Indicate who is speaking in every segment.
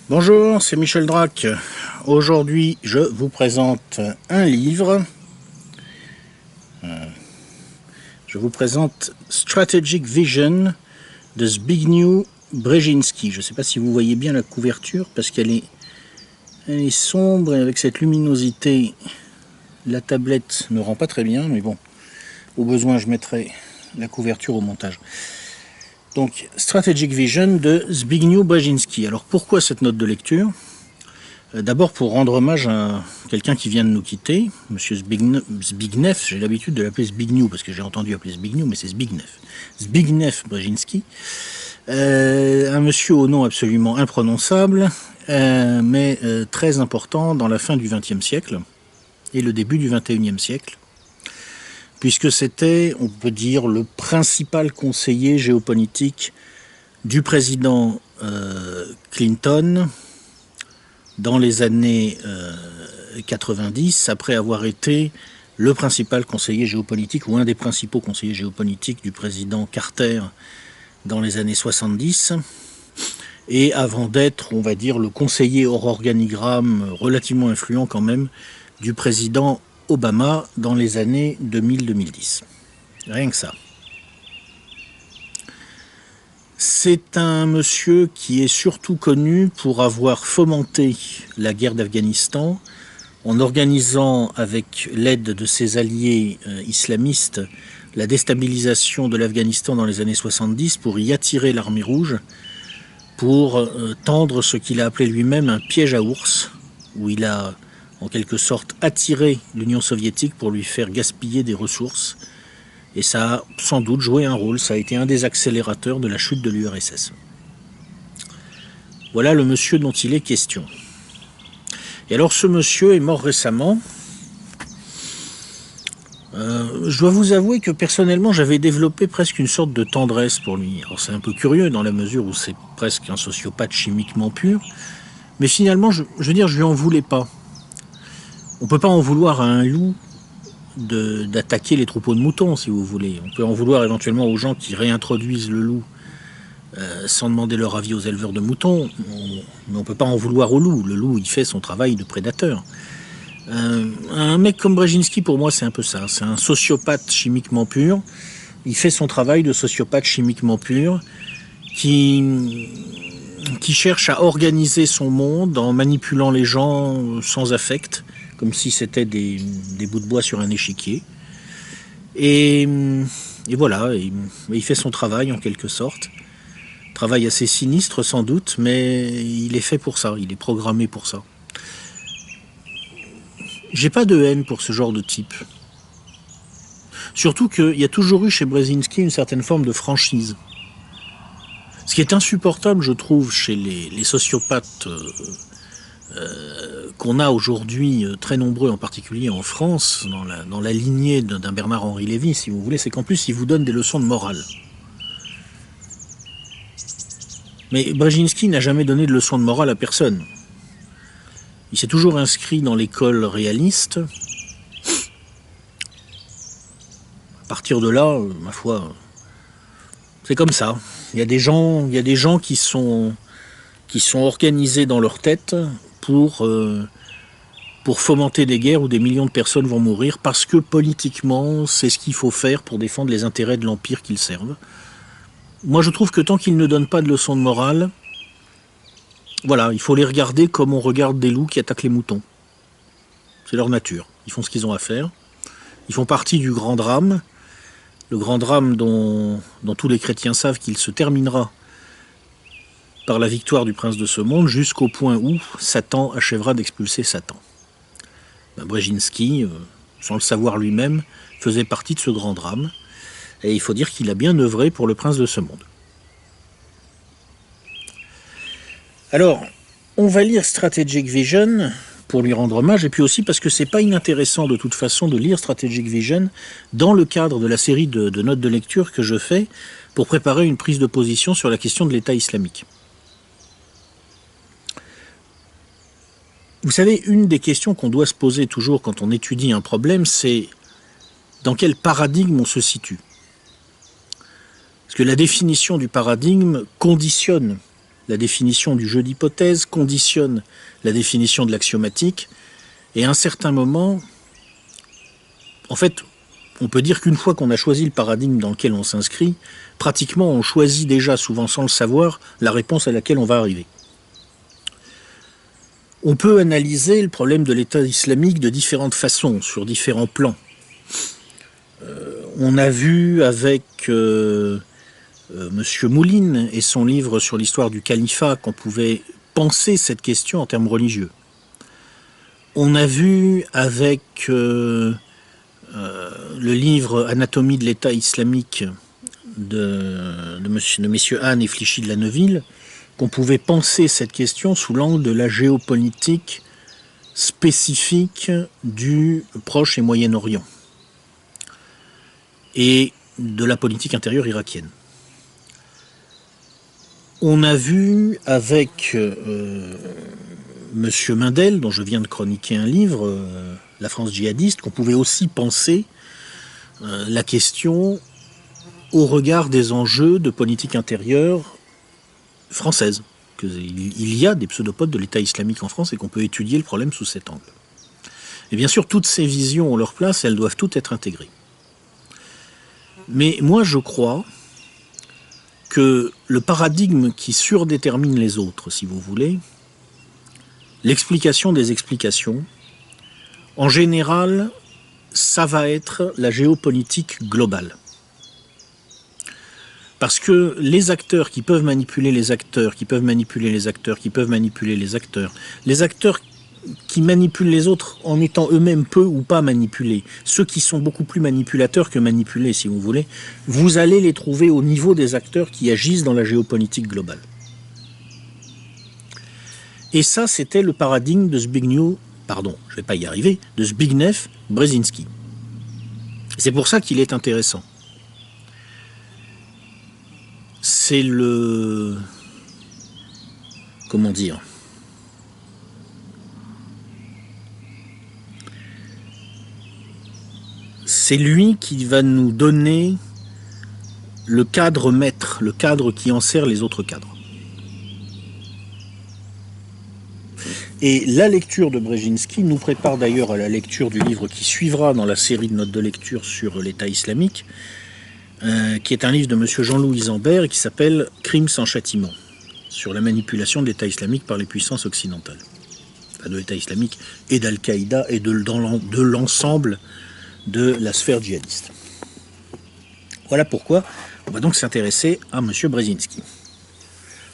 Speaker 1: Bonjour, c'est Michel Drac. Aujourd'hui, je vous présente un livre. Je vous présente Strategic Vision de Zbigniew Brzezinski. Je ne sais pas si vous voyez bien la couverture parce qu'elle est sombre et avec cette luminosité, la tablette ne rend pas très bien, mais bon, au besoin, je mettrai la couverture au montage. Donc, Strategic Vision de Zbigniew Brzezinski. Alors, pourquoi cette note de lecture? D'abord pour rendre hommage à quelqu'un qui vient de nous quitter, Monsieur Zbigniew, j'ai l'habitude de l'appeler Zbigniew, parce que j'ai entendu appeler Zbigniew, mais c'est Zbigniew Brzezinski. Un monsieur au nom absolument imprononçable, mais très important dans la fin du XXe siècle et le début du XXIe siècle, puisque c'était, on peut dire, le principal conseiller géopolitique du président Clinton dans les années 90, après avoir été le principal conseiller géopolitique, ou un des principaux conseillers géopolitiques du président Carter dans les années 70, et avant d'être, on va dire, le conseiller hors organigramme relativement influent quand même du président Obama dans les années 2000-2010. Rien que ça. C'est un monsieur qui est surtout connu pour avoir fomenté la guerre d'Afghanistan en organisant avec l'aide de ses alliés islamistes la déstabilisation de l'Afghanistan dans les années 70 pour y attirer l'armée rouge, pour tendre ce qu'il a appelé lui-même un piège à ours, où il a en quelque sorte attiré l'Union soviétique pour lui faire gaspiller des ressources. Et ça a sans doute joué un rôle, ça a été un des accélérateurs de la chute de l'URSS. Voilà le monsieur dont il est question. Et alors ce monsieur est mort récemment. Je dois vous avouer que personnellement j'avais développé presque une sorte de tendresse pour lui. Alors c'est un peu curieux dans la mesure où c'est presque un sociopathe chimiquement pur. Mais finalement, je veux dire, je lui en voulais pas. On peut pas en vouloir à un loup d'attaquer les troupeaux de moutons, si vous voulez. On peut en vouloir éventuellement aux gens qui réintroduisent le loup sans demander leur avis aux éleveurs de moutons, mais on peut pas en vouloir au loup. Le loup, il fait son travail de prédateur. Un mec comme Brzezinski, pour moi, c'est un peu ça. C'est un sociopathe chimiquement pur. Il fait son travail de sociopathe chimiquement pur qui cherche à organiser son monde en manipulant les gens sans affect, comme si c'était des bouts de bois sur un échiquier. Et voilà, il fait son travail en quelque sorte. Travail assez sinistre sans doute, mais il est fait pour ça, il est programmé pour ça. J'ai pas de haine pour ce genre de type. Surtout qu'il y a toujours eu chez Brzezinski une certaine forme de franchise. Ce qui est insupportable, je trouve, chez les sociopathes qu'on a aujourd'hui, très nombreux, en particulier en France, dans la lignée d'un Bernard-Henri Lévy, si vous voulez, c'est qu'en plus, ils vous donnent des leçons de morale. Mais Brzezinski n'a jamais donné de leçons de morale à personne. Il s'est toujours inscrit dans l'école réaliste. À partir de là, ma foi, c'est comme ça. Il y a des gens qui sont organisés dans leur tête pour fomenter des guerres où des millions de personnes vont mourir parce que politiquement, c'est ce qu'il faut faire pour défendre les intérêts de l'empire qu'ils servent. Moi, je trouve que tant qu'ils ne donnent pas de leçons de morale, voilà, il faut les regarder comme on regarde des loups qui attaquent les moutons. C'est leur nature. Ils font ce qu'ils ont à faire. Ils font partie du grand drame. Le grand drame dont tous les chrétiens savent qu'il se terminera par la victoire du prince de ce monde, jusqu'au point où Satan achèvera d'expulser Satan. Brzezinski, sans le savoir lui-même, faisait partie de ce grand drame, et il faut dire qu'il a bien œuvré pour le prince de ce monde. Alors, on va lire Strategic Vision pour lui rendre hommage, et puis aussi parce que c'est pas inintéressant de toute façon de lire Strategic Vision dans le cadre de la série de notes de lecture que je fais pour préparer une prise de position sur la question de l'État islamique. Vous savez, une des questions qu'on doit se poser toujours quand on étudie un problème, c'est dans quel paradigme on se situe. Parce que la définition du paradigme conditionne la définition du jeu d'hypothèse, conditionne la définition de l'axiomatique, et à un certain moment, en fait, on peut dire qu'une fois qu'on a choisi le paradigme dans lequel on s'inscrit, pratiquement on choisit déjà, souvent sans le savoir, la réponse à laquelle on va arriver. On peut analyser le problème de l'État islamique de différentes façons, sur différents plans. On a vu avec M. Mouline et son livre sur l'histoire du califat qu'on pouvait penser cette question en termes religieux. On a vu avec le livre Anatomie de l'État islamique de messieurs Hahn et Flichy de la Neuville qu'on pouvait penser cette question sous l'angle de la géopolitique spécifique du Proche et Moyen-Orient et de la politique intérieure irakienne. On a vu avec Monsieur Mindel, dont je viens de chroniquer un livre, La France djihadiste, qu'on pouvait aussi penser la question au regard des enjeux de politique intérieure française. Il y a des pseudopodes de l'État islamique en France et qu'on peut étudier le problème sous cet angle. Et bien sûr, toutes ces visions ont leur place et elles doivent toutes être intégrées. Mais moi, je crois que le paradigme qui surdétermine les autres, si vous voulez, l'explication des explications, en général, ça va être la géopolitique globale. Parce que les acteurs qui peuvent manipuler les acteurs, qui peuvent manipuler les acteurs, qui peuvent manipuler les acteurs qui manipulent les autres en étant eux-mêmes peu ou pas manipulés, ceux qui sont beaucoup plus manipulateurs que manipulés, si vous voulez, vous allez les trouver au niveau des acteurs qui agissent dans la géopolitique globale. Et ça, c'était le paradigme de Zbigniew Brzezinski. C'est pour ça qu'il est intéressant. C'est le... comment dire ? C'est lui qui va nous donner le cadre maître, le cadre qui enserre les autres cadres. Et la lecture de Brzezinski nous prépare d'ailleurs à la lecture du livre qui suivra dans la série de notes de lecture sur l'État islamique, qui est un livre de M. Jean-Louis Zambert et qui s'appelle « Crimes sans châtiment », sur la manipulation de l'État islamique par les puissances occidentales. Enfin, de l'État islamique et d'Al-Qaïda et de l'ensemble de la sphère djihadiste. Voilà pourquoi on va donc s'intéresser à M. Brzezinski.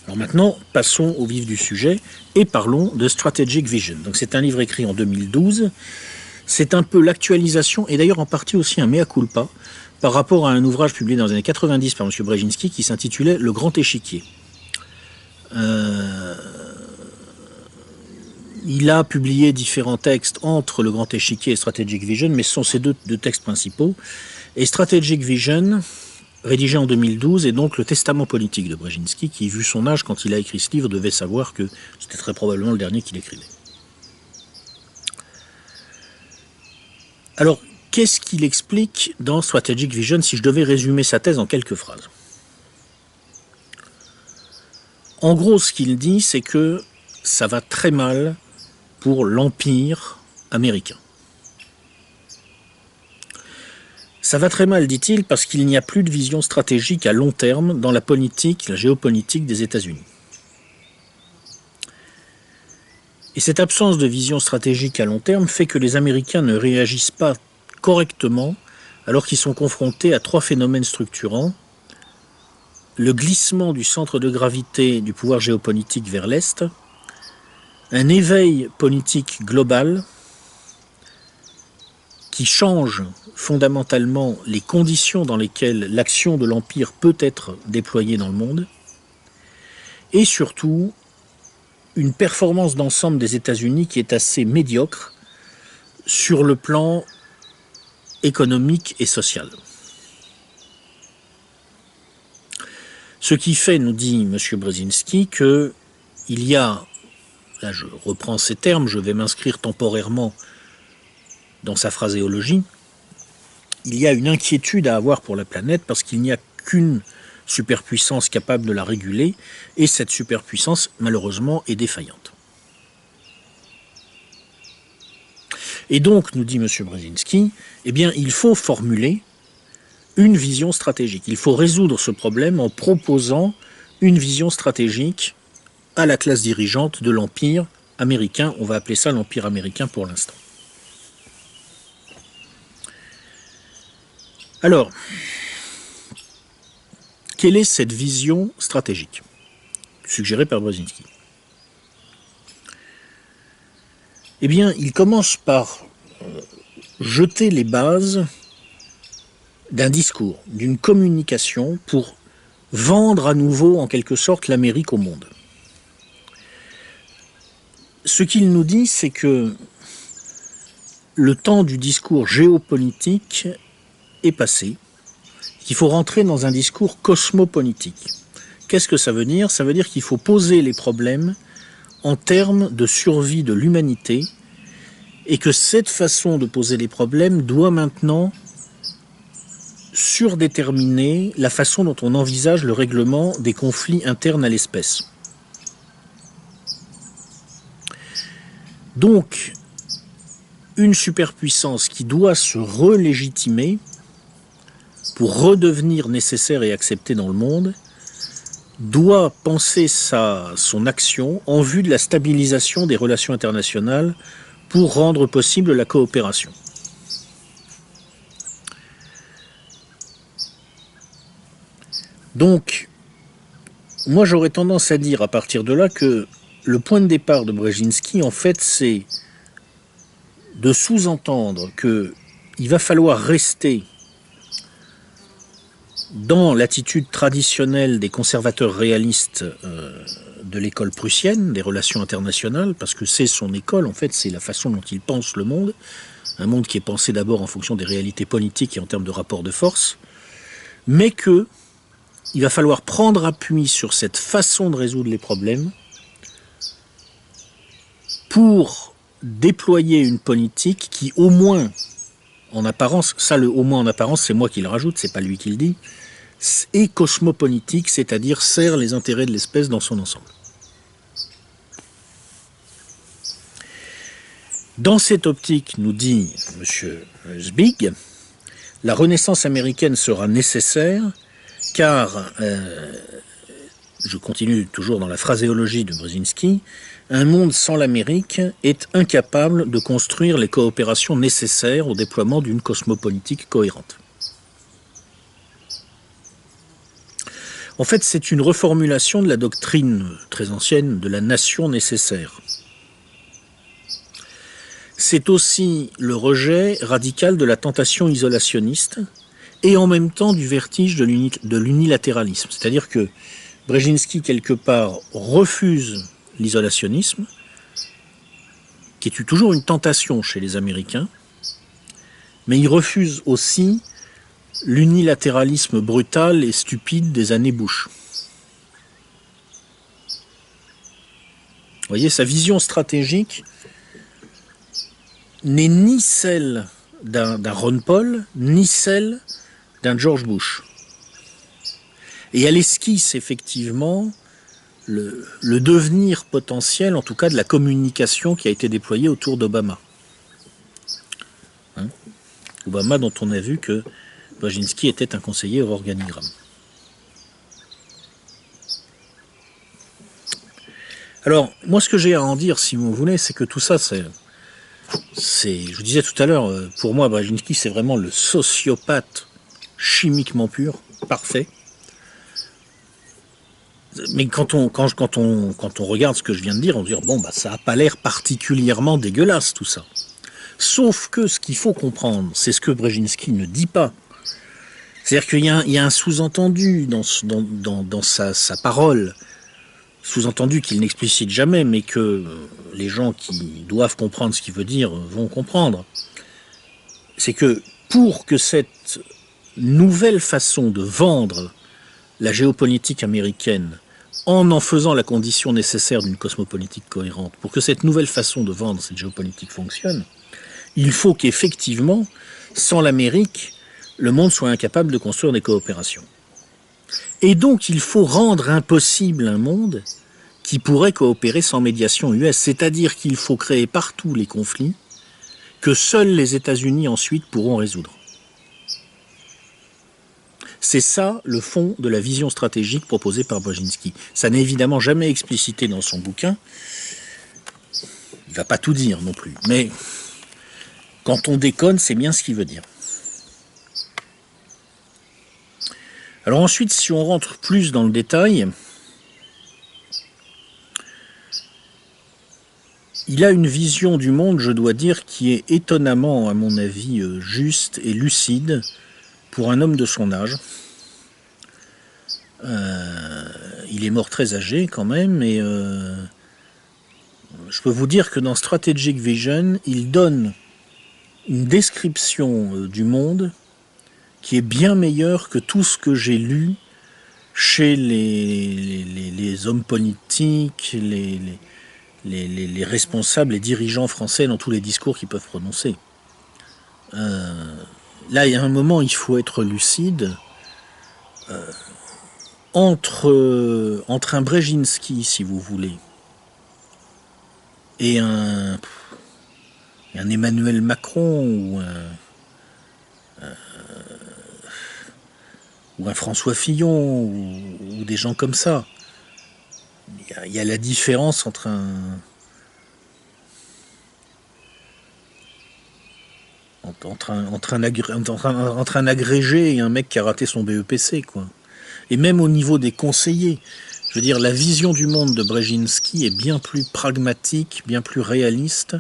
Speaker 1: Alors maintenant, passons au vif du sujet et parlons de Strategic Vision. Donc c'est un livre écrit en 2012. C'est un peu l'actualisation et d'ailleurs en partie aussi un mea culpa par rapport à un ouvrage publié dans les années 90 par M. Brzezinski qui s'intitulait Le Grand Échiquier. Il a publié différents textes entre Le Grand Échiquier et Strategic Vision, mais ce sont ces deux textes principaux. Et Strategic Vision, rédigé en 2012, est donc le testament politique de Brzezinski, qui, vu son âge quand il a écrit ce livre, devait savoir que c'était très probablement le dernier qu'il écrivait. Alors, qu'est-ce qu'il explique dans Strategic Vision, si je devais résumer sa thèse en quelques phrases? En gros, ce qu'il dit, c'est que ça va très mal pour l'Empire américain. Ça va très mal, dit-il, parce qu'il n'y a plus de vision stratégique à long terme dans la politique, la géopolitique des États-Unis. Et cette absence de vision stratégique à long terme fait que les Américains ne réagissent pas correctement alors qu'ils sont confrontés à trois phénomènes structurants. Le glissement du centre de gravité du pouvoir géopolitique vers l'Est, un éveil politique global qui change fondamentalement les conditions dans lesquelles l'action de l'Empire peut être déployée dans le monde, et surtout une performance d'ensemble des États-Unis qui est assez médiocre sur le plan économique et social. Ce qui fait, nous dit M. Brzezinski, qu'il y a, là je reprends ces termes, je vais m'inscrire temporairement dans sa phraséologie, il y a une inquiétude à avoir pour la planète parce qu'il n'y a qu'une superpuissance capable de la réguler, et cette superpuissance, malheureusement, est défaillante. Et donc, nous dit M. Brzezinski, eh bien, il faut formuler une vision stratégique. Il faut résoudre ce problème en proposant une vision stratégique à la classe dirigeante de l'Empire américain. On va appeler ça l'Empire américain pour l'instant. Alors, quelle est cette vision stratégique suggérée par Brzezinski? Eh bien, il commence par jeter les bases d'un discours, d'une communication pour vendre à nouveau, en quelque sorte, l'Amérique au monde. Ce qu'il nous dit, c'est que le temps du discours géopolitique est passé, qu'il faut rentrer dans un discours cosmopolitique. Qu'est-ce que ça veut dire? Ça veut dire qu'il faut poser les problèmes en termes de survie de l'humanité, et que cette façon de poser les problèmes doit maintenant surdéterminer la façon dont on envisage le règlement des conflits internes à l'espèce. Donc, une superpuissance qui doit se relégitimer pour redevenir nécessaire et acceptée dans le monde, doit penser son action en vue de la stabilisation des relations internationales pour rendre possible la coopération. Donc, moi j'aurais tendance à dire à partir de là que le point de départ de Brzezinski, en fait, c'est de sous-entendre qu'il va falloir rester dans l'attitude traditionnelle des conservateurs réalistes de l'école prussienne, des relations internationales, parce que c'est son école, en fait, c'est la façon dont il pense le monde, un monde qui est pensé d'abord en fonction des réalités politiques et en termes de rapports de force, mais que il va falloir prendre appui sur cette façon de résoudre les problèmes pour déployer une politique qui, au moins en apparence, ça le au moins en apparence, c'est moi qui le rajoute, c'est pas lui qui le dit, est cosmopolitique, c'est-à-dire sert les intérêts de l'espèce dans son ensemble. Dans cette optique, nous dit M. Zbig, la renaissance américaine sera nécessaire car, je continue toujours dans la phraséologie de Brzezinski, un monde sans l'Amérique est incapable de construire les coopérations nécessaires au déploiement d'une cosmopolitique cohérente. En fait, c'est une reformulation de la doctrine très ancienne de la nation nécessaire. C'est aussi le rejet radical de la tentation isolationniste et en même temps du vertige de l'unilatéralisme. C'est-à-dire que Brzezinski, quelque part, refuse l'isolationnisme, qui est toujours une tentation chez les Américains, mais il refuse aussi l'unilatéralisme brutal et stupide des années Bush. Vous voyez, sa vision stratégique n'est ni celle d'un Ron Paul, ni celle d'un George Bush. Et elle esquisse effectivement le devenir potentiel, en tout cas de la communication qui a été déployée autour d'Obama. Obama dont on a vu que Brzezinski était un conseiller au organigramme. Alors, moi ce que j'ai à en dire, si vous voulez, c'est que tout ça, je vous disais tout à l'heure, pour moi, Brzezinski, c'est vraiment le sociopathe chimiquement pur, parfait. Mais quand on regarde ce que je viens de dire, on se dit, bon, bah, ça n'a pas l'air particulièrement dégueulasse, tout ça. Sauf que ce qu'il faut comprendre, c'est ce que Brzezinski ne dit pas. C'est-à-dire qu'il y a un sous-entendu dans sa parole, sous-entendu qu'il n'explicite jamais, mais que les gens qui doivent comprendre ce qu'il veut dire vont comprendre. C'est que pour que cette nouvelle façon de vendre la géopolitique américaine en faisant la condition nécessaire d'une cosmopolitique cohérente, pour que cette nouvelle façon de vendre cette géopolitique fonctionne, il faut qu'effectivement, sans l'Amérique, le monde soit incapable de construire des coopérations. Et donc il faut rendre impossible un monde qui pourrait coopérer sans médiation US, c'est-à-dire qu'il faut créer partout les conflits que seuls les États-Unis ensuite pourront résoudre. C'est ça le fond de la vision stratégique proposée par Brzezinski. Ça n'est évidemment jamais explicité dans son bouquin. Il ne va pas tout dire non plus, mais quand on déconne, c'est bien ce qu'il veut dire. Alors ensuite, si on rentre plus dans le détail, il a une vision du monde, je dois dire, qui est étonnamment, à mon avis, juste et lucide pour un homme de son âge. Il est mort très âgé quand même, et je peux vous dire que dans Strategic Vision, il donne une description du monde qui est bien meilleure que tout ce que j'ai lu chez les hommes politiques, les responsables, les dirigeants français dans tous les discours qu'ils peuvent prononcer. Là, il y a un moment, il faut être lucide. Entre un Brzezinski, si vous voulez, et un Emmanuel Macron ou un François Fillon ou des gens comme ça, il y a la différence entre un agrégé et un mec qui a raté son BEPC, quoi. Et même au niveau des conseillers, je veux dire, la vision du monde de Brzezinski est bien plus pragmatique, bien plus réaliste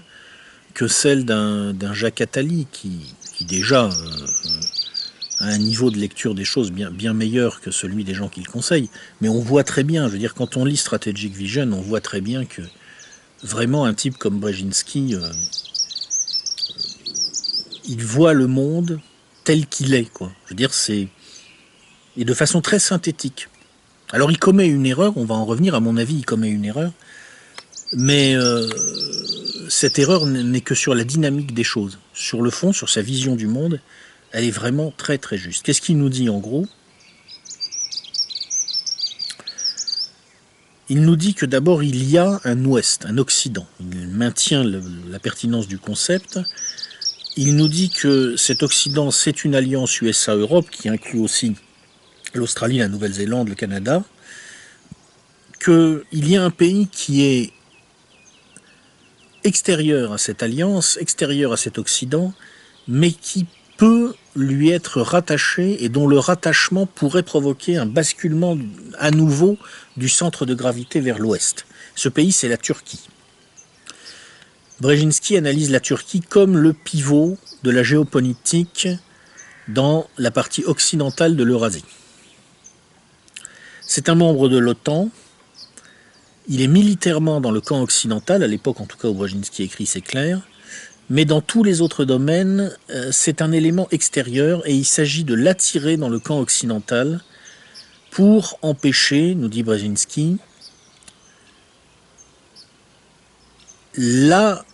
Speaker 1: que celle d'un Jacques Attali, qui déjà a un niveau de lecture des choses bien meilleur que celui des gens qui le conseillent. Mais on voit très bien, je veux dire, quand on lit Strategic Vision, on voit très bien que vraiment un type comme Brzezinski, il voit le monde tel qu'il est, quoi. Je veux dire, et de façon très synthétique. Alors il commet une erreur, on va en revenir, à mon avis il commet une erreur, mais cette erreur n'est que sur la dynamique des choses. Sur le fond, sur sa vision du monde, elle est vraiment très très juste. Qu'est-ce qu'il nous dit en gros? Il nous dit que d'abord il y a un Ouest, un Occident. Il maintient la pertinence du concept. Il nous dit que cet Occident, c'est une alliance USA-Europe qui inclut aussi l'Australie, la Nouvelle-Zélande, le Canada, qu'il y a un pays qui est extérieur à cette alliance, extérieur à cet Occident, mais qui peut lui être rattaché et dont le rattachement pourrait provoquer un basculement à nouveau du centre de gravité vers l'ouest. Ce pays, c'est la Turquie. Brzezinski analyse la Turquie comme le pivot de la géopolitique dans la partie occidentale de l'Eurasie. C'est un membre de l'OTAN, il est militairement dans le camp occidental, à l'époque en tout cas où Brzezinski écrit c'est clair, mais dans tous les autres domaines, c'est un élément extérieur et il s'agit de l'attirer dans le camp occidental pour empêcher, nous dit Brzezinski, la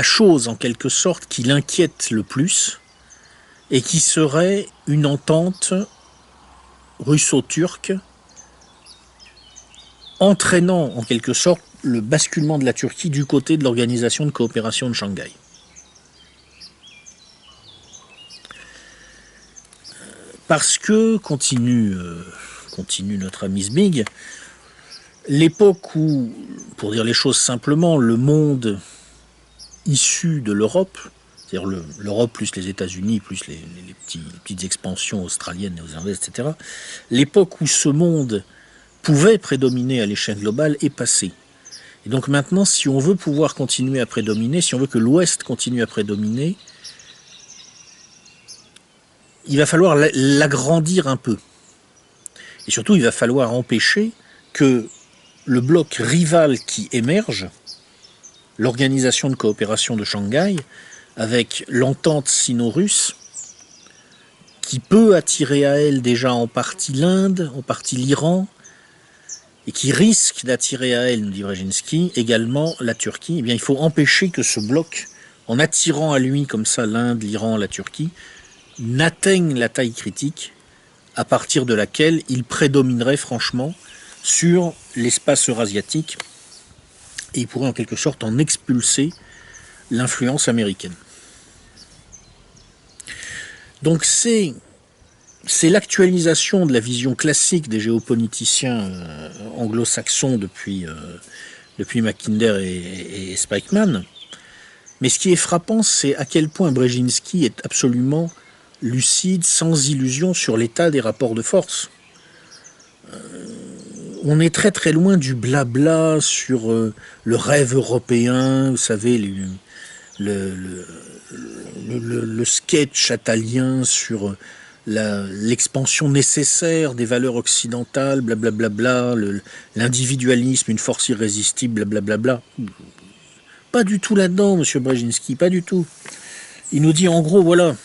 Speaker 1: chose en quelque sorte qui l'inquiète le plus et qui serait une entente russo-turc, entraînant en quelque sorte le basculement de la Turquie du côté de l'Organisation de coopération de Shanghai. Parce que, continue notre ami Zbig, l'époque où, pour dire les choses simplement, le monde issu de l'Europe, c'est-à-dire l'Europe plus les États-Unis, plus les petites expansions australiennes, néo-zélandaises, etc., l'époque où ce monde pouvait prédominer à l'échelle globale est passée. Et donc maintenant, si on veut pouvoir continuer à prédominer, si on veut que l'Ouest continue à prédominer, il va falloir l'agrandir un peu. Et surtout, il va falloir empêcher que le bloc rival qui émerge, l'Organisation de coopération de Shanghai, avec l'entente sino-russe, qui peut attirer à elle déjà en partie l'Inde, en partie l'Iran, et qui risque d'attirer à elle, nous dit Brzezinski, également la Turquie. Eh bien, il faut empêcher que ce bloc, en attirant à lui comme ça l'Inde, l'Iran, la Turquie, n'atteigne la taille critique à partir de laquelle il prédominerait franchement sur l'espace eurasiatique et il pourrait en quelque sorte en expulser l'influence américaine. Donc c'est l'actualisation de la vision classique des géopoliticiens anglo-saxons depuis Mackinder et Spykman. Mais ce qui est frappant, c'est à quel point Brzezinski est absolument lucide, sans illusion sur l'état des rapports de force. On est très très loin du blabla sur le rêve européen, vous savez, le sketch italien sur l'expansion nécessaire des valeurs occidentales, blablabla, l'individualisme, une force irrésistible, blablabla. Pas du tout là-dedans, monsieur Brzezinski, pas du tout. Il nous dit en gros, voilà,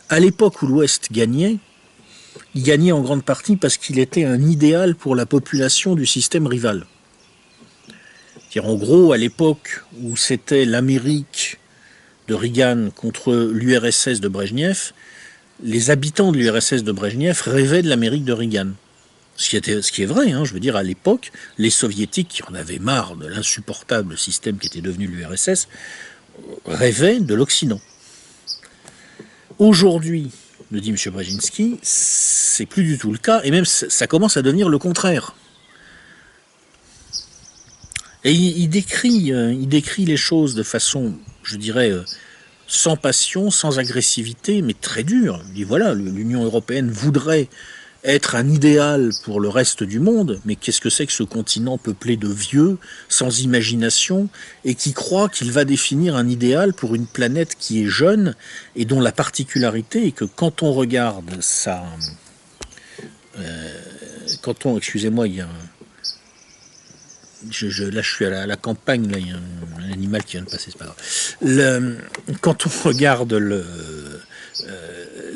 Speaker 1: à l'époque où l'Ouest gagnait, il gagnait en grande partie parce qu'il était un idéal pour la population du système rival. C'est-à-dire, en gros, à l'époque où c'était l'Amérique de Reagan contre l'URSS de Brejnev, les habitants de l'URSS de Brejnev rêvaient de l'Amérique de Reagan. Ce qui est vrai, hein, je veux dire, à l'époque, les soviétiques, qui en avaient marre de l'insupportable système qui était devenu l'URSS, rêvaient de l'Occident. Aujourd'hui, nous dit M. Brzezinski, c'est plus du tout le cas, et même ça commence à devenir le contraire. Et il décrit les choses de façon, je dirais, sans passion, sans agressivité, mais très dure. Il dit voilà, l'Union européenne voudrait être un idéal pour le reste du monde, mais qu'est-ce que c'est que ce continent peuplé de vieux, sans imagination, et qui croit qu'il va définir un idéal pour une planète qui est jeune, et dont la particularité est que quand on regarde ça... excusez-moi, il y a là je suis à la campagne, là il y a un animal qui vient de passer, c'est pas grave. Quand on regarde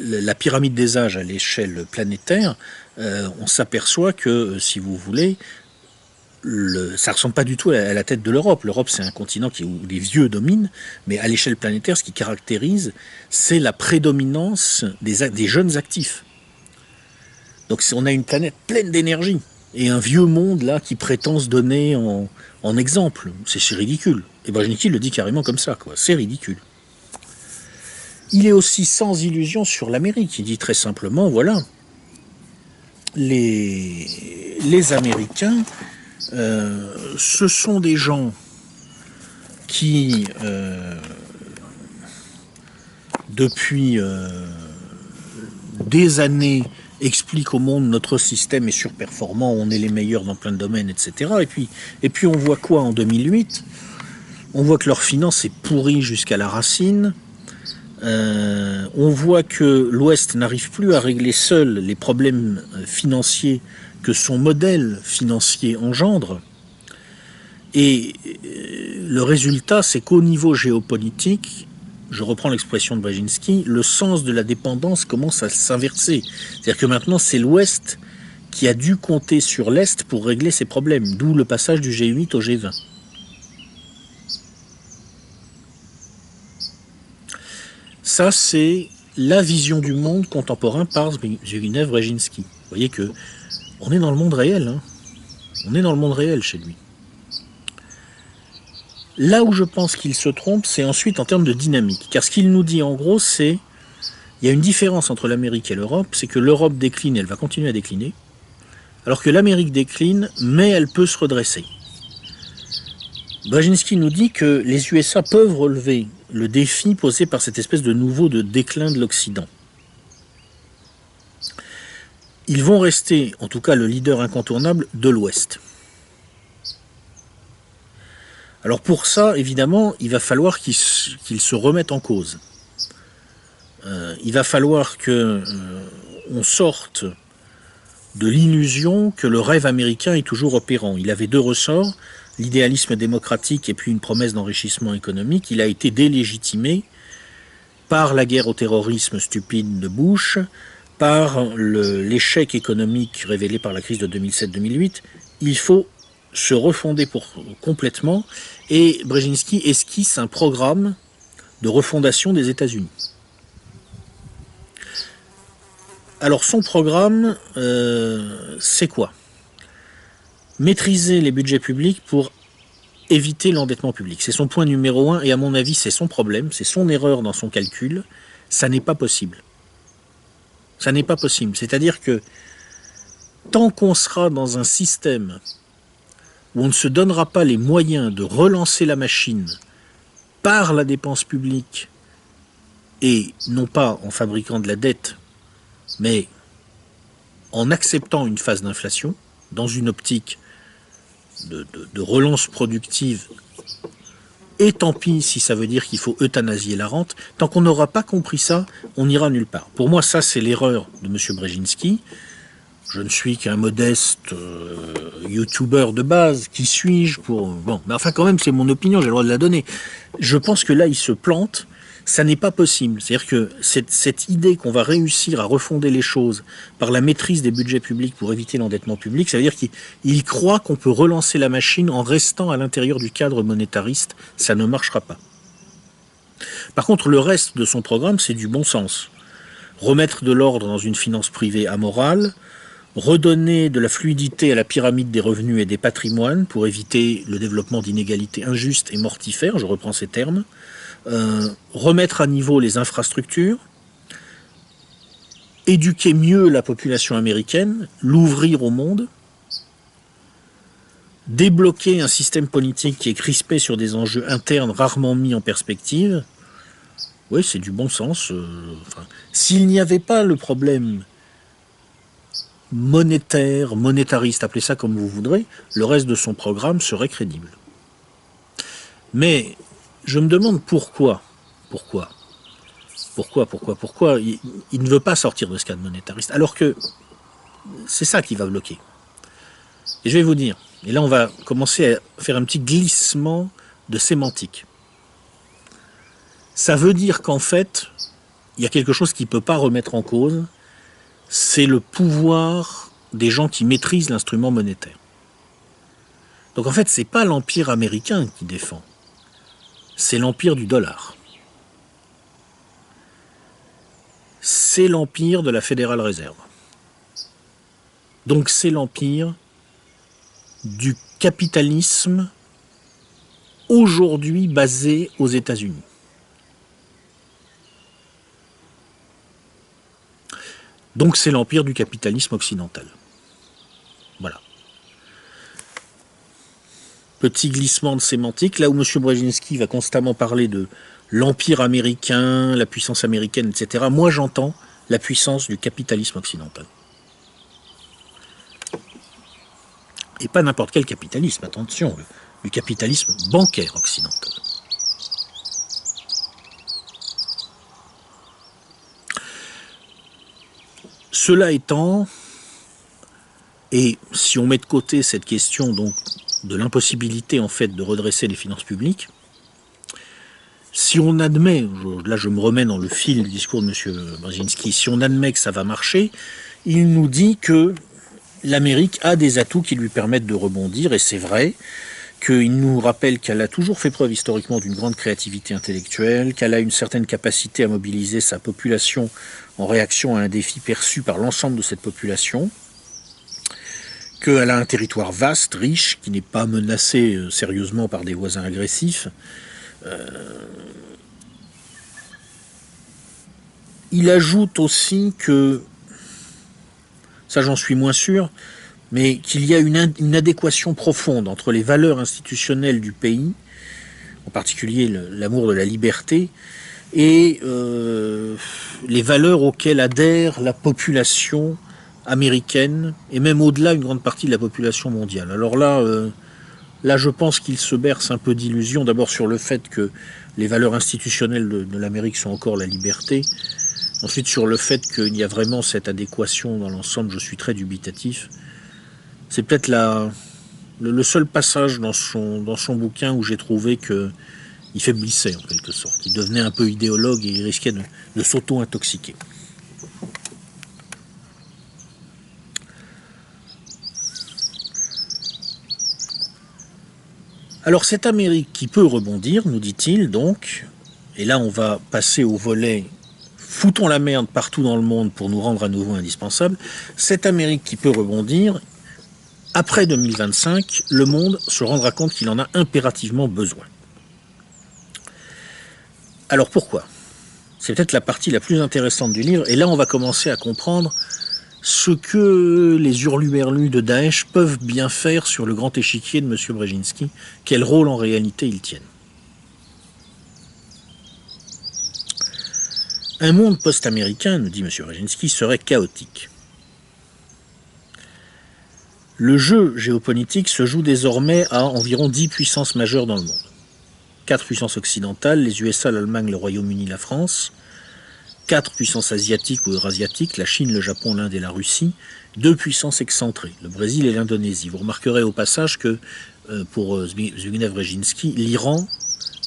Speaker 1: la pyramide des âges à l'échelle planétaire, on s'aperçoit que, si vous voulez, ça ressemble pas du tout à la tête de l'Europe. L'Europe, c'est un continent où les vieux dominent, mais à l'échelle planétaire, ce qui caractérise, c'est la prédominance des jeunes actifs. Donc on a une planète pleine d'énergie, et un vieux monde là qui prétend se donner en exemple. C'est ridicule. Et Brzezinski le dit carrément comme ça, quoi. C'est ridicule. Il est aussi sans illusion sur l'Amérique. Il dit très simplement, voilà, les Américains, ce sont des gens qui, depuis des années, explique au monde notre système est surperformant, on est les meilleurs dans plein de domaines, etc. Et puis on voit quoi en 2008? On voit que leur finance est pourrie jusqu'à la racine. On voit que l'Ouest n'arrive plus à régler seul les problèmes financiers que son modèle financier engendre. Et le résultat, c'est qu'au niveau géopolitique, je reprends l'expression de Brzezinski, le sens de la dépendance commence à s'inverser. C'est-à-dire que maintenant, c'est l'Ouest qui a dû compter sur l'Est pour régler ses problèmes, d'où le passage du G8 au G20. Ça, c'est la vision du monde contemporain par Zbigniew Brzezinski. Vous voyez que on est dans le monde réel, hein. On est dans le monde réel chez lui. Là où je pense qu'il se trompe, c'est ensuite en termes de dynamique. Car ce qu'il nous dit en gros, c'est il y a une différence entre l'Amérique et l'Europe, c'est que l'Europe décline, elle va continuer à décliner, alors que l'Amérique décline, mais elle peut se redresser. Brzezinski nous dit que les USA peuvent relever le défi posé par cette espèce de nouveau déclin de l'Occident. Ils vont rester, en tout cas, le leader incontournable de l'Ouest. Alors pour ça, évidemment, il va falloir qu'ils se remettent en cause. Il va falloir qu'on sorte de l'illusion que le rêve américain est toujours opérant. Il avait deux ressorts, l'idéalisme démocratique et puis une promesse d'enrichissement économique. Il a été délégitimé par la guerre au terrorisme stupide de Bush, par l'échec économique révélé par la crise de 2007-2008. Il faut se refonder complètement, et Brzezinski esquisse un programme de refondation des États-Unis. Alors son programme, c'est quoi? Maîtriser les budgets publics pour éviter l'endettement public. C'est son point numéro 1 et à mon avis c'est son problème, c'est son erreur dans son calcul. Ça n'est pas possible. Ça n'est pas possible. C'est-à-dire que tant qu'on sera dans un système où on ne se donnera pas les moyens de relancer la machine par la dépense publique et non pas en fabriquant de la dette, mais en acceptant une phase d'inflation, dans une optique de relance productive, et tant pis si ça veut dire qu'il faut euthanasier la rente, tant qu'on n'aura pas compris ça, on n'ira nulle part. Pour moi, ça, c'est l'erreur de M. Brzezinski. Je ne suis qu'un modeste youtubeur de base. Qui suis-je pour... Bon, mais enfin, quand même, c'est mon opinion, j'ai le droit de la donner. Je pense que là, il se plante. Ça n'est pas possible. C'est-à-dire que cette idée qu'on va réussir à refonder les choses par la maîtrise des budgets publics pour éviter l'endettement public, ça veut dire qu'il croit qu'on peut relancer la machine en restant à l'intérieur du cadre monétariste. Ça ne marchera pas. Par contre, le reste de son programme, c'est du bon sens. Remettre de l'ordre dans une finance privée amorale, redonner de la fluidité à la pyramide des revenus et des patrimoines pour éviter le développement d'inégalités injustes et mortifères, je reprends ces termes, remettre à niveau les infrastructures, éduquer mieux la population américaine, l'ouvrir au monde, débloquer un système politique qui est crispé sur des enjeux internes rarement mis en perspective. Oui, c'est du bon sens. S'il n'y avait pas le problème monétaire, monétariste, appelez ça comme vous voudrez, le reste de son programme serait crédible. Mais je me demande pourquoi il ne veut pas sortir de ce cadre monétariste, alors que c'est ça qui va bloquer. Et je vais vous dire, et là on va commencer à faire un petit glissement de sémantique. Ça veut dire qu'en fait, il y a quelque chose qui ne peut pas remettre en cause, c'est le pouvoir des gens qui maîtrisent l'instrument monétaire. Donc en fait, c'est pas l'empire américain qui défend, c'est l'empire du dollar. C'est l'empire de la Federal Reserve. Donc c'est l'empire du capitalisme aujourd'hui basé aux États-Unis. Donc c'est l'empire du capitalisme occidental. Voilà. Petit glissement de sémantique, là où M. Brzezinski va constamment parler de l'empire américain, la puissance américaine, etc. Moi j'entends la puissance du capitalisme occidental. Et pas n'importe quel capitalisme, attention, du capitalisme bancaire occidental. Cela étant, et si on met de côté cette question donc de l'impossibilité en fait de redresser les finances publiques, si on admet, là je me remets dans le fil du discours de M. Brzezinski, si on admet que ça va marcher, il nous dit que l'Amérique a des atouts qui lui permettent de rebondir, et c'est vrai, qu'il nous rappelle qu'elle a toujours fait preuve historiquement d'une grande créativité intellectuelle, qu'elle a une certaine capacité à mobiliser sa population en réaction à un défi perçu par l'ensemble de cette population, qu'elle a un territoire vaste, riche, qui n'est pas menacé sérieusement par des voisins agressifs. Il ajoute aussi que, ça j'en suis moins sûr, mais qu'il y a une adéquation profonde entre les valeurs institutionnelles du pays, en particulier l'amour de la liberté, et les valeurs auxquelles adhère la population américaine, et même au-delà une grande partie de la population mondiale. Alors là, je pense qu'il se berce un peu d'illusions, d'abord sur le fait que les valeurs institutionnelles de l'Amérique sont encore la liberté, ensuite sur le fait qu'il y a vraiment cette adéquation dans l'ensemble, je suis très dubitatif. C'est peut-être le seul passage dans son bouquin où j'ai trouvé qu'il faiblissait en quelque sorte. Il devenait un peu idéologue et il risquait de s'auto-intoxiquer. Alors cette Amérique qui peut rebondir, nous dit-il donc, et là on va passer au volet foutons la merde partout dans le monde pour nous rendre à nouveau indispensables. Cette Amérique qui peut rebondir, après 2025, le monde se rendra compte qu'il en a impérativement besoin. Alors pourquoi? C'est peut-être la partie la plus intéressante du livre, et là on va commencer à comprendre ce que les hurluberlus de Daesh peuvent bien faire sur le grand échiquier de M. Brzezinski, quel rôle en réalité ils tiennent. Un monde post-américain, nous dit M. Brzezinski, serait chaotique. Le jeu géopolitique se joue désormais à environ 10 puissances majeures dans le monde. 4 puissances occidentales, les USA, l'Allemagne, le Royaume-Uni, la France. 4 puissances asiatiques ou eurasiatiques, la Chine, le Japon, l'Inde et la Russie. 2 puissances excentrées, le Brésil et l'Indonésie. Vous remarquerez au passage que pour Zbigniew Brzezinski, l'Iran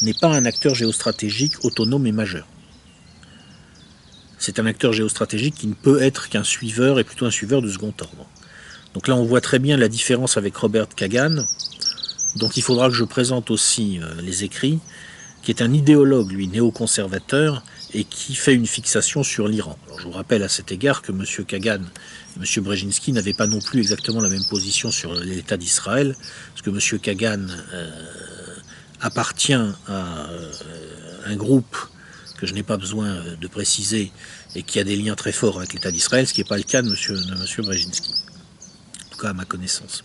Speaker 1: n'est pas un acteur géostratégique autonome et majeur. C'est un acteur géostratégique qui ne peut être qu'un suiveur, et plutôt un suiveur de second ordre. Donc là, on voit très bien la différence avec Robert Kagan, dont il faudra que je présente aussi les écrits, qui est un idéologue, lui, néoconservateur, et qui fait une fixation sur l'Iran. Alors je vous rappelle à cet égard que M. Kagan et M. Brzezinski n'avaient pas non plus exactement la même position sur l'État d'Israël, parce que M. Kagan appartient à un groupe que je n'ai pas besoin de préciser, et qui a des liens très forts avec l'État d'Israël, ce qui n'est pas le cas de M. Brzezinski, en tout cas à ma connaissance.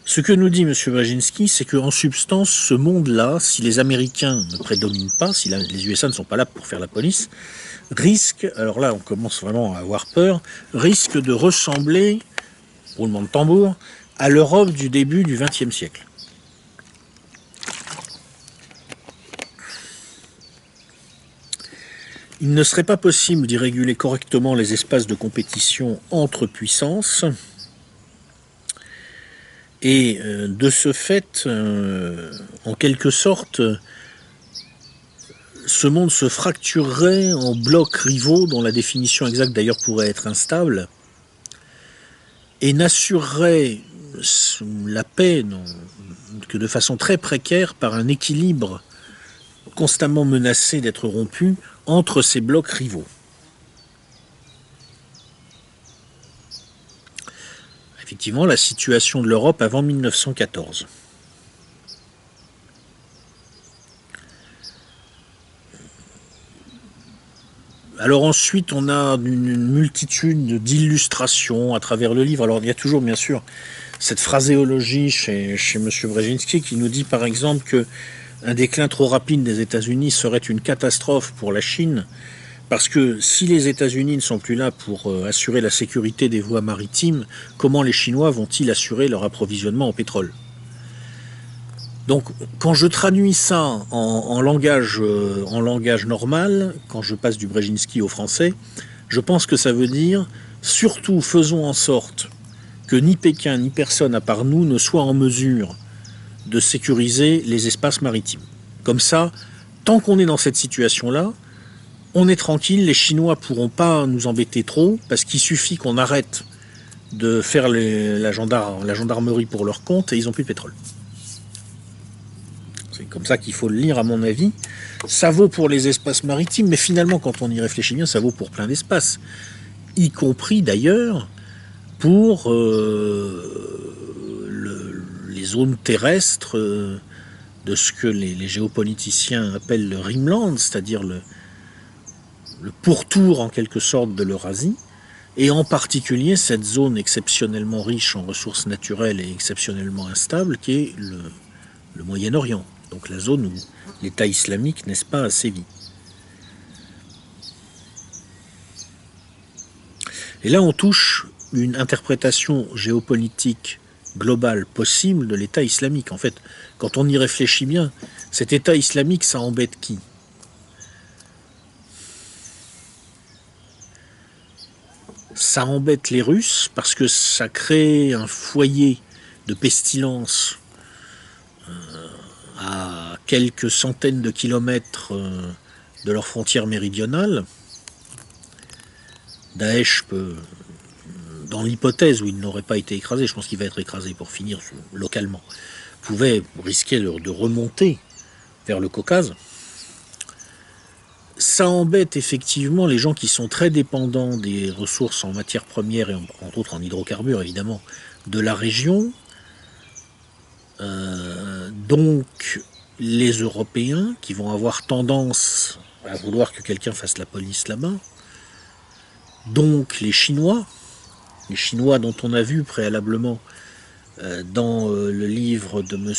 Speaker 1: Ce que nous dit M. Brzezinski, c'est qu'en substance, ce monde-là, si les Américains ne prédominent pas, si les USA ne sont pas là pour faire la police, risque, alors là on commence vraiment à avoir peur, risque de ressembler, roulement de tambour, à l'Europe du début du XXe siècle. Il ne serait pas possible d'y réguler correctement les espaces de compétition entre puissances, et de ce fait, en quelque sorte, ce monde se fracturerait en blocs rivaux, dont la définition exacte d'ailleurs pourrait être instable, et n'assurerait la paix que de façon très précaire par un équilibre constamment menacé d'être rompu entre ces blocs rivaux. Effectivement, la situation de l'Europe avant 1914. Alors ensuite, on a une multitude d'illustrations à travers le livre. Alors il y a toujours, bien sûr, cette phraséologie chez M. Brzezinski qui nous dit, par exemple, que un déclin trop rapide des États-Unis serait une catastrophe pour la Chine, parce que si les États-Unis ne sont plus là pour assurer la sécurité des voies maritimes, comment les Chinois vont-ils assurer leur approvisionnement en pétrole? Donc, quand je traduis ça en langage normal, quand je passe du Brzezinski au français, je pense que ça veut dire, surtout faisons en sorte que ni Pékin ni personne à part nous ne soit en mesure de sécuriser les espaces maritimes. Comme ça, tant qu'on est dans cette situation-là, on est tranquille, les Chinois ne pourront pas nous embêter trop, parce qu'il suffit qu'on arrête de faire la gendarmerie pour leur compte et ils n'ont plus de pétrole. C'est comme ça qu'il faut le lire à mon avis. Ça vaut pour les espaces maritimes, mais finalement quand on y réfléchit bien, ça vaut pour plein d'espaces. Y compris d'ailleurs pour les zones terrestres de ce que les géopoliticiens appellent le Rimland, c'est-à-dire le pourtour en quelque sorte de l'Eurasie, et en particulier cette zone exceptionnellement riche en ressources naturelles et exceptionnellement instable qui est le Moyen-Orient, donc la zone où l'État islamique, n'est-ce pas, a sévi. Et là on touche une interprétation géopolitique globale possible de l'État islamique. En fait, quand on y réfléchit bien, cet État islamique, ça embête qui ? Ça embête les Russes parce que ça crée un foyer de pestilence à quelques centaines de kilomètres de leur frontière méridionale. Daesh peut, dans l'hypothèse où il n'aurait pas été écrasé, je pense qu'il va être écrasé pour finir localement, pouvait risquer de remonter vers le Caucase. Ça embête effectivement les gens qui sont très dépendants des ressources en matières premières et entre autres en hydrocarbures évidemment de la région. Donc les Européens qui vont avoir tendance à vouloir que quelqu'un fasse la police là-bas. Donc les Chinois dont on a vu préalablement dans le livre de M.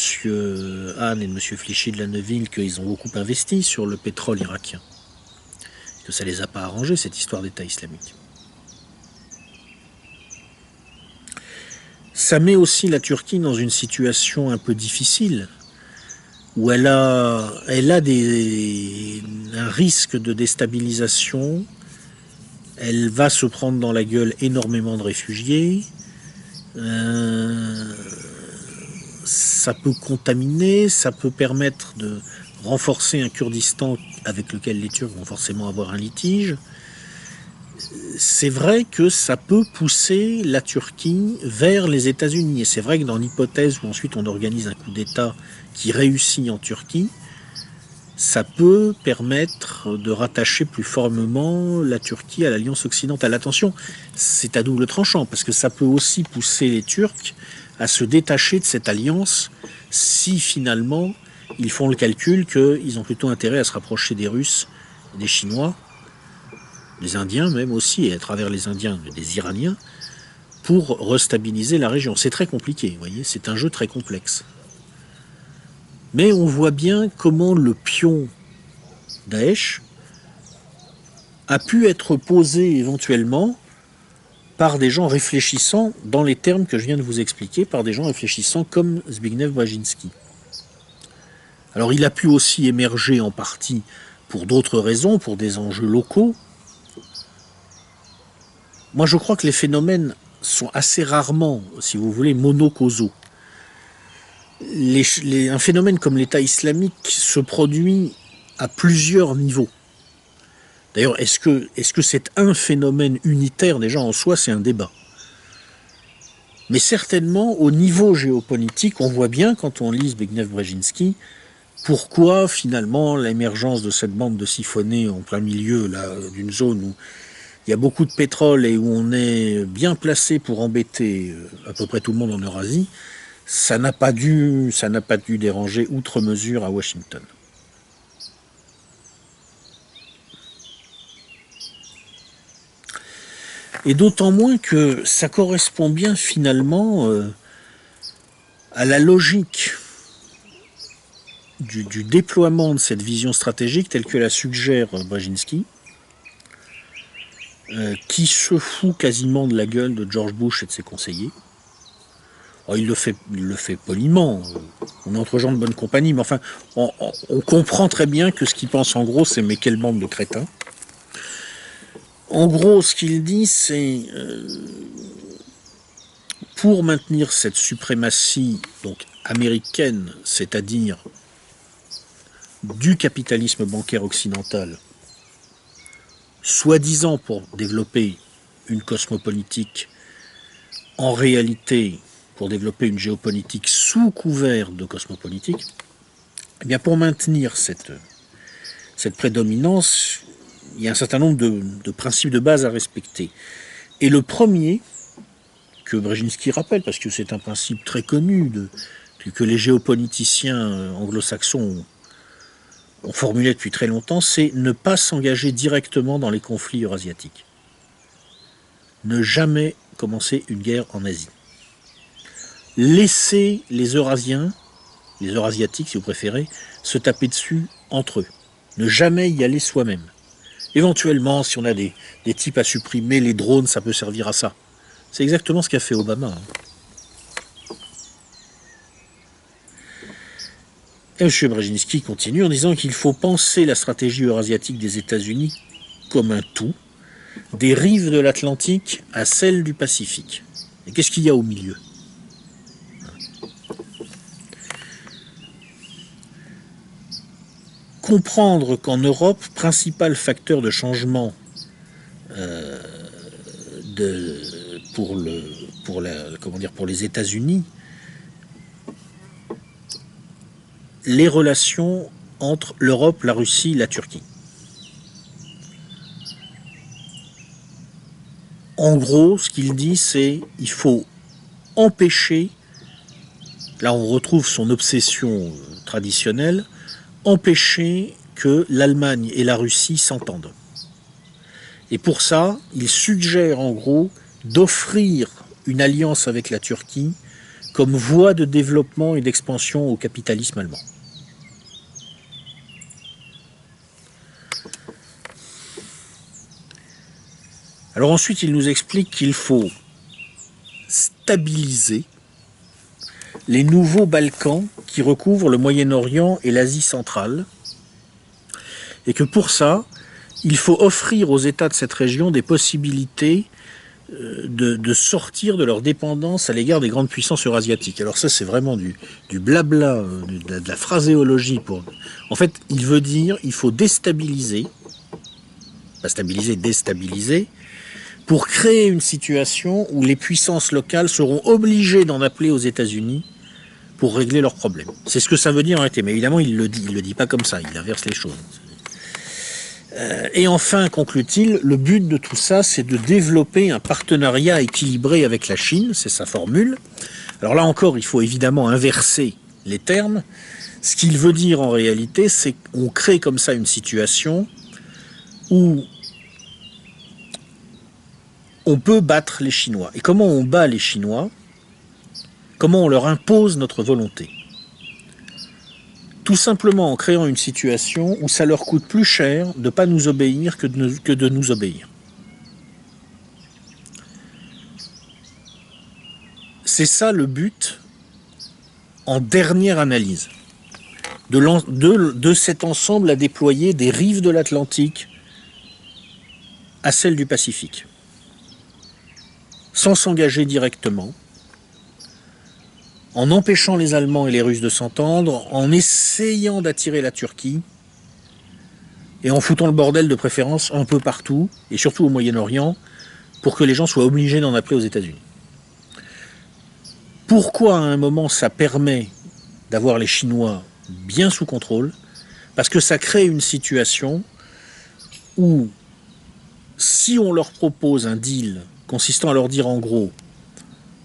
Speaker 1: Hahn et de M. Flichy de la Neuville qu'ils ont beaucoup investi sur le pétrole irakien. Que ça ne les a pas arrangés, cette histoire d'État islamique. Ça met aussi la Turquie dans une situation un peu difficile, où elle a un risque de déstabilisation. Elle va se prendre dans la gueule énormément de réfugiés. Ça peut contaminer, ça peut permettre de renforcer un Kurdistan avec lequel les Turcs vont forcément avoir un litige. C'est vrai que ça peut pousser la Turquie vers les États-Unis. Et c'est vrai que dans l'hypothèse où ensuite on organise un coup d'État qui réussit en Turquie, ça peut permettre de rattacher plus formellement la Turquie à l'Alliance occidentale. Attention, c'est à double tranchant, parce que ça peut aussi pousser les Turcs à se détacher de cette alliance si finalement ils font le calcul qu'ils ont plutôt intérêt à se rapprocher des Russes, des Chinois, des Indiens même aussi, et à travers les Indiens, des Iraniens, pour restabiliser la région. C'est très compliqué, vous voyez, c'est un jeu très complexe. Mais on voit bien comment le pion Daesh a pu être posé éventuellement par des gens réfléchissant dans les termes que je viens de vous expliquer, par des gens réfléchissant comme Zbigniew Brzezinski. Alors il a pu aussi émerger en partie pour d'autres raisons, pour des enjeux locaux. Moi je crois que les phénomènes sont assez rarement, si vous voulez, monocausaux. Un phénomène comme l'État islamique se produit à plusieurs niveaux. D'ailleurs, est-ce que c'est un phénomène unitaire déjà en soi, c'est un débat. Mais certainement, au niveau géopolitique, on voit bien, quand on lit Zbigniew Brzezinski, pourquoi finalement l'émergence de cette bande de siphonnés en plein milieu d'une zone où il y a beaucoup de pétrole et où on est bien placé pour embêter à peu près tout le monde en Eurasie, ça n'a pas dû déranger outre mesure à Washington. Et d'autant moins que ça correspond bien finalement à la logique du déploiement de cette vision stratégique telle que la suggère Brzezinski, qui se fout quasiment de la gueule de George Bush et de ses conseillers. Alors, il le fait poliment, on est entre gens de bonne compagnie, mais enfin, on comprend très bien que ce qu'il pense en gros, c'est mais quelle bande de crétins. En gros, ce qu'il dit, c'est pour maintenir cette suprématie donc américaine, c'est-à-dire du capitalisme bancaire occidental, soi-disant pour développer une cosmopolitique, en réalité pour développer une géopolitique sous couvert de cosmopolitique, eh bien pour maintenir cette prédominance, il y a un certain nombre de principes de base à respecter. Et le premier, que Brzezinski rappelle, parce que c'est un principe très connu, que les géopoliticiens anglo-saxons ont formulé depuis très longtemps, c'est ne pas s'engager directement dans les conflits eurasiatiques. Ne jamais commencer une guerre en Asie. Laisser les Eurasiens, les Eurasiatiques si vous préférez, se taper dessus entre eux. Ne jamais y aller soi-même. Éventuellement, si on a des types à supprimer, les drones, ça peut servir à ça. C'est exactement ce qu'a fait Obama. Et M. Brzezinski continue en disant qu'il faut penser la stratégie eurasiatique des États-Unis comme un tout, des rives de l'Atlantique à celles du Pacifique. Et qu'est-ce qu'il y a au milieu ? Comprendre qu'en Europe, principal facteur de changement pour les États-Unis, les relations entre l'Europe, la Russie, la Turquie. En gros, ce qu'il dit, c'est qu'il faut empêcher, là on retrouve son obsession traditionnelle, empêcher que l'Allemagne et la Russie s'entendent. Et pour ça, il suggère en gros d'offrir une alliance avec la Turquie comme voie de développement et d'expansion au capitalisme allemand. Alors ensuite, il nous explique qu'il faut stabiliser les nouveaux Balkans qui recouvrent le Moyen-Orient et l'Asie centrale, et que pour ça, il faut offrir aux États de cette région des possibilités de sortir de leur dépendance à l'égard des grandes puissances eurasiatiques. Alors ça, c'est vraiment du blabla, de la phraséologie. En fait, il veut dire il faut déstabiliser, pas stabiliser, déstabiliser, pour créer une situation où les puissances locales seront obligées d'en appeler aux États-Unis pour régler leurs problèmes. C'est ce que ça veut dire en réalité, mais évidemment, il le dit pas comme ça, il inverse les choses. Et enfin, conclut-il, le but de tout ça, c'est de développer un partenariat équilibré avec la Chine, c'est sa formule. Alors là encore, il faut évidemment inverser les termes. Ce qu'il veut dire en réalité, c'est qu'on crée comme ça une situation où on peut battre les Chinois. Et comment on bat les Chinois? Comment on leur impose notre volonté? Tout simplement en créant une situation où ça leur coûte plus cher de ne pas nous obéir que de nous obéir. C'est ça le but, en dernière analyse, de cet ensemble à déployer des rives de l'Atlantique à celles du Pacifique, sans s'engager directement, en empêchant les Allemands et les Russes de s'entendre, en essayant d'attirer la Turquie, et en foutant le bordel de préférence un peu partout, et surtout au Moyen-Orient, pour que les gens soient obligés d'en appeler aux États-Unis. Pourquoi à un moment ça permet d'avoir les Chinois bien sous contrôle? Parce que ça crée une situation où, si on leur propose un deal consistant à leur dire en gros,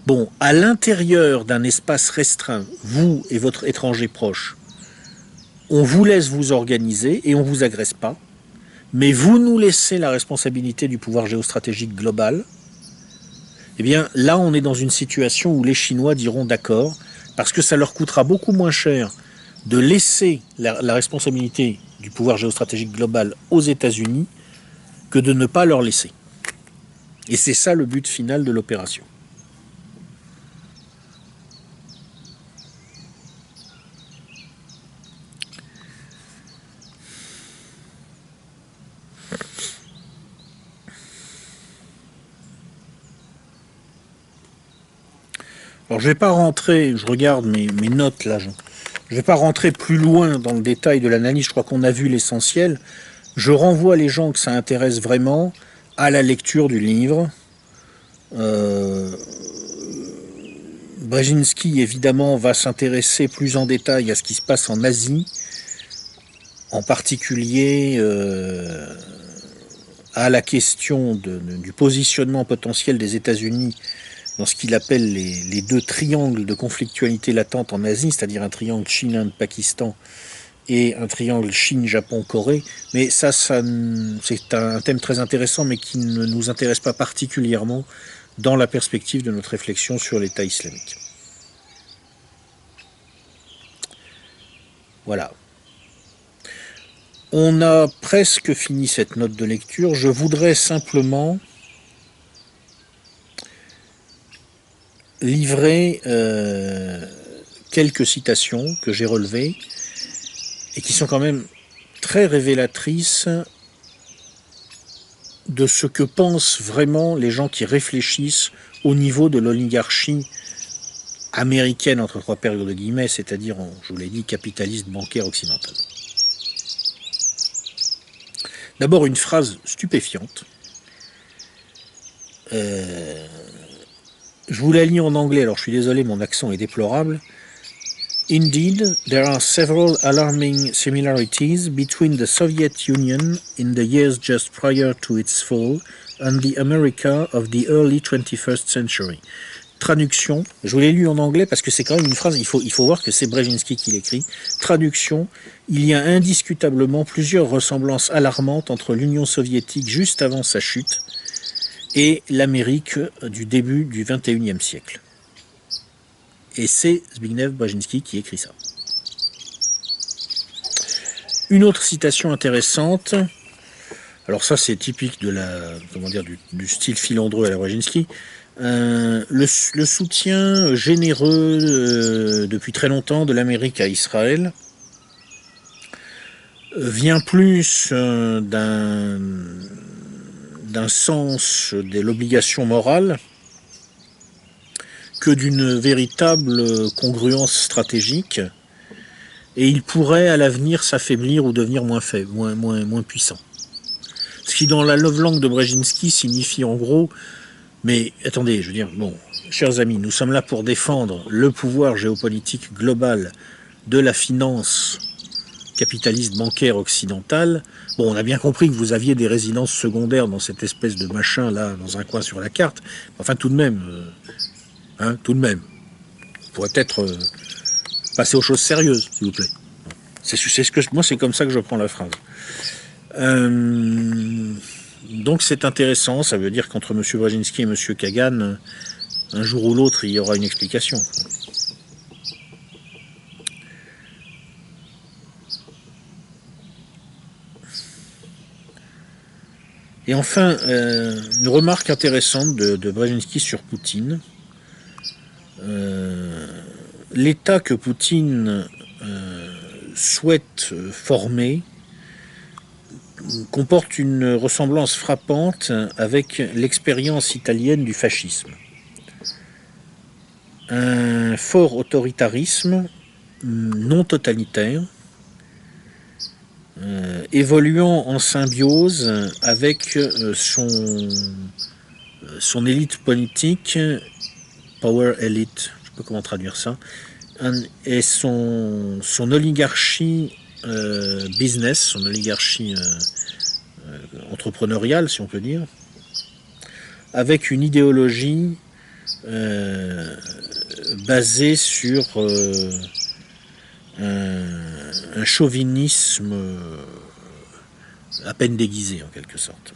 Speaker 1: bon, à l'intérieur d'un espace restreint, vous et votre étranger proche, on vous laisse vous organiser et on ne vous agresse pas, mais vous nous laissez la responsabilité du pouvoir géostratégique global, eh bien là on est dans une situation où les Chinois diront d'accord, parce que ça leur coûtera beaucoup moins cher de laisser la responsabilité du pouvoir géostratégique global aux États-Unis que de ne pas leur laisser. Et c'est ça le but final de l'opération. Alors je ne vais pas rentrer, je regarde mes notes là, je ne vais pas rentrer plus loin dans le détail de l'analyse, je crois qu'on a vu l'essentiel. Je renvoie les gens que ça intéresse vraiment à la lecture du livre. Brzezinski, évidemment, va s'intéresser plus en détail à ce qui se passe en Asie, en particulier à la question du positionnement potentiel des États-Unis dans ce qu'il appelle les deux triangles de conflictualité latente en Asie, c'est-à-dire un triangle Chine-Inde-Pakistan et un triangle Chine-Japon-Corée. Mais ça c'est un thème très intéressant, mais qui ne nous intéresse pas particulièrement dans la perspective de notre réflexion sur l'État islamique. Voilà. On a presque fini cette note de lecture. Je voudrais simplement livrer quelques citations que j'ai relevées et qui sont quand même très révélatrices de ce que pensent vraiment les gens qui réfléchissent au niveau de l'oligarchie américaine entre trois périodes de guillemets, c'est-à-dire, je vous l'ai dit, capitaliste bancaire occidental. D'abord une phrase stupéfiante. Je vous la lis en anglais, alors je suis désolé, mon accent est déplorable. Indeed, there are several alarming similarities between the Soviet Union in the years just prior to its fall and the America of the early 21st century. Traduction, je vous l'ai lu en anglais parce que c'est quand même une phrase, il faut voir que c'est Brzezinski qui l'écrit. Traduction, il y a indiscutablement plusieurs ressemblances alarmantes entre l'Union soviétique juste avant sa chute et l'Amérique du début du XXIe siècle. Et c'est Zbigniew Brzezinski qui écrit ça. Une autre citation intéressante, alors ça c'est typique de la, comment dire, du style filandreux à la Brzezinski. Le soutien généreux depuis très longtemps de l'Amérique à Israël vient plus d'un sens de l'obligation morale que d'une véritable congruence stratégique, et il pourrait à l'avenir s'affaiblir ou devenir moins faible, moins puissant. Ce qui dans la langue de Brzezinski signifie en gros, mais attendez, je veux dire, bon, chers amis, nous sommes là pour défendre le pouvoir géopolitique global de la finance capitaliste bancaire occidentale. Bon, on a bien compris que vous aviez des résidences secondaires dans cette espèce de machin là, dans un coin sur la carte. Enfin, tout de même, tout de même, on pourrait peut-être passer aux choses sérieuses, s'il vous plaît. Moi, c'est comme ça que je prends la phrase. Donc c'est intéressant, ça veut dire qu'entre M. Brzezinski et M. Kagan, un jour ou l'autre, il y aura une explication. Et enfin, une remarque intéressante de Brzezinski sur Poutine. L'État que Poutine souhaite former comporte une ressemblance frappante avec l'expérience italienne du fascisme. Un fort autoritarisme non totalitaire, évoluant en symbiose avec son élite politique, power elite, je sais pas comment traduire ça, et son oligarchie business, son oligarchie entrepreneuriale, si on peut dire, avec une idéologie basée sur un chauvinisme à peine déguisé, en quelque sorte.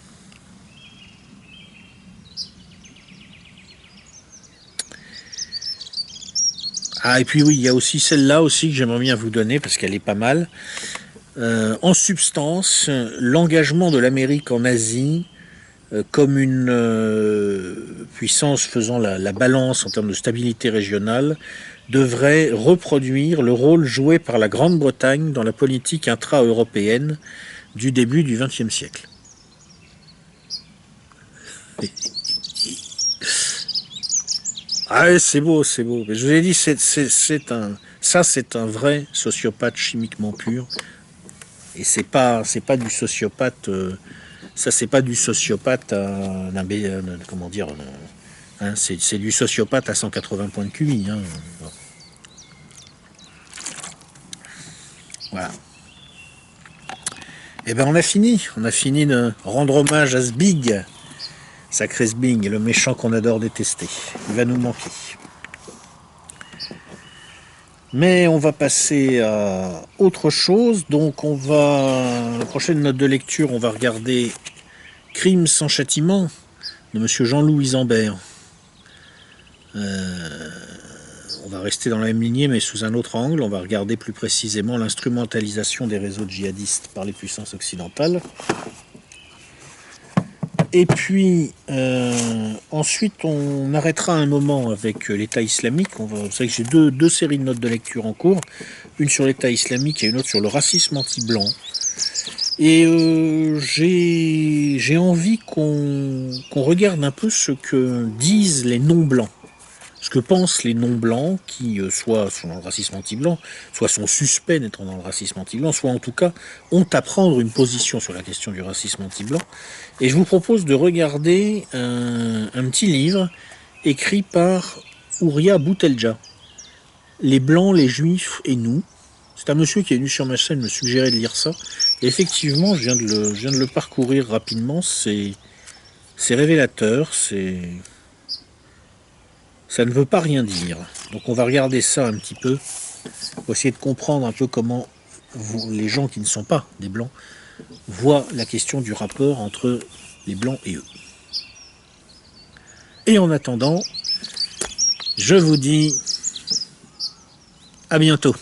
Speaker 1: Ah, et puis oui, il y a aussi celle-là aussi que j'aimerais bien vous donner, parce qu'elle est pas mal. En substance, l'engagement de l'Amérique en Asie comme une puissance faisant la balance en termes de stabilité régionale devrait reproduire le rôle joué par la Grande-Bretagne dans la politique intra-européenne du début du XXe siècle. Ah, c'est beau, c'est beau. Mais je vous ai dit, c'est un vrai sociopathe chimiquement pur. Et c'est pas du sociopathe. Ça, c'est pas du sociopathe comment dire. C'est du sociopathe à 180 points de QI. Hein. Voilà. Et ben on a fini de rendre hommage à Zbig, sacré Zbig, le méchant qu'on adore détester. Il va nous manquer. Mais on va passer à autre chose. Donc la prochaine note de lecture, on va regarder Crime sans châtiment de monsieur Jean-Louis Zambert. On va rester dans la même lignée mais sous un autre angle. On va regarder plus précisément l'instrumentalisation des réseaux djihadistes par les puissances occidentales. Et puis ensuite on arrêtera un moment avec l'État islamique. Vous savez que j'ai deux séries de notes de lecture en cours, une sur l'État islamique et une autre sur le racisme anti-blanc. Et j'ai envie qu'on regarde un peu ce que disent les non-blancs, ce que pensent les non-blancs qui soit sont dans le racisme anti-blanc, soit sont suspects d'être dans le racisme anti-blanc, soit en tout cas ont à prendre une position sur la question du racisme anti-blanc. Et je vous propose de regarder un petit livre écrit par Ouria Boutelja. les Blancs, les Juifs et nous. C'est un monsieur qui est venu sur ma chaîne me suggérer de lire ça. Et effectivement, je viens de le parcourir rapidement. C'est révélateur. Ça ne veut pas rien dire. Donc on va regarder ça un petit peu. Pour essayer de comprendre un peu comment les gens qui ne sont pas des Blancs voient la question du rapport entre les Blancs et eux. Et en attendant, je vous dis à bientôt.